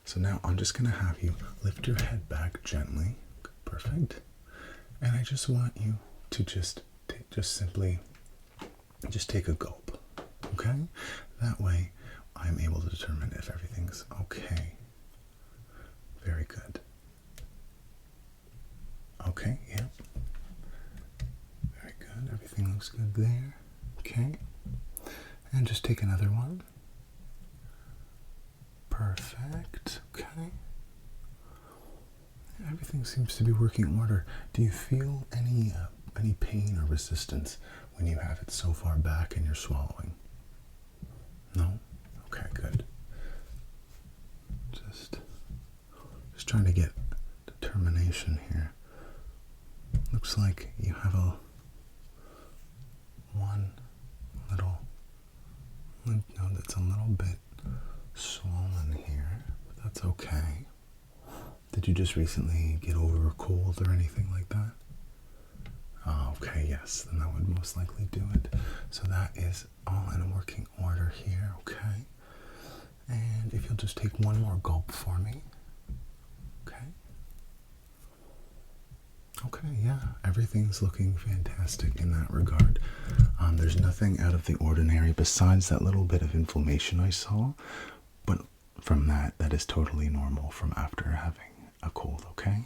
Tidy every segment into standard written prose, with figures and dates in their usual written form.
So now I'm just going to have you lift your head back gently. Perfect. And I just want you to just simply take a gulp. Okay? That way I'm able to determine if everything's okay. Very good. Okay, yep. Very good. Everything looks good there. Okay. And just take another one. Perfect. Okay. Everything seems to be working in order. Do you feel any pain or resistance when you have it so far back and you're swallowing? No? Okay, good. Just trying to get determination here. Looks like you have one little lymph node that's a little bit swollen here, but that's okay. Did you just recently get over a cold or anything like that? Oh, okay, yes, then that would most likely do it. So that is all in working order here, okay? And if you'll just take one more gulp for me. Okay. Okay, yeah, everything's looking fantastic in that regard. There's nothing out of the ordinary besides that little bit of inflammation I saw, but from that is totally normal from after having a cold, okay?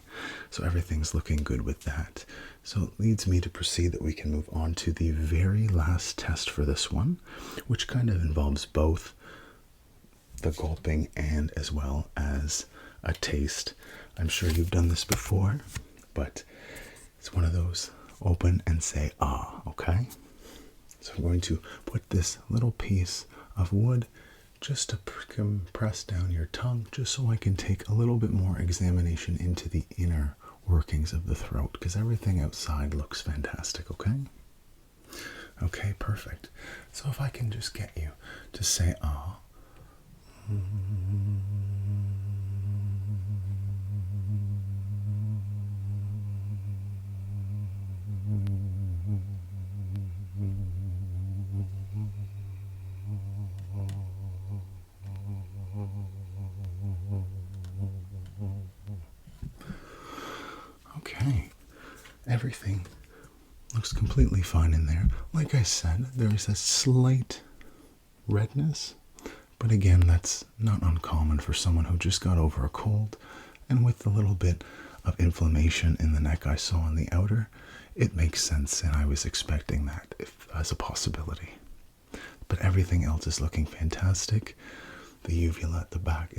So everything's looking good with that. So it leads me to proceed that we can move on to the very last test for this one, which kind of involves both the gulping and as well as a taste. I'm sure you've done this before, but it's one of those open and say ah, okay? So I'm going to put this little piece of wood just to compress down your tongue, just so I can take a little bit more examination into the inner workings of the throat, because everything outside looks fantastic, okay? Okay, perfect. So if I can just get you to say ah. Okay, everything looks completely fine in there. Like I said, there is a slight redness, but again, that's not uncommon for someone who just got over a cold, and with the little bit of inflammation in the neck I saw on the outer, it makes sense, and I was expecting that as a possibility. But everything else is looking fantastic. The uvula at the back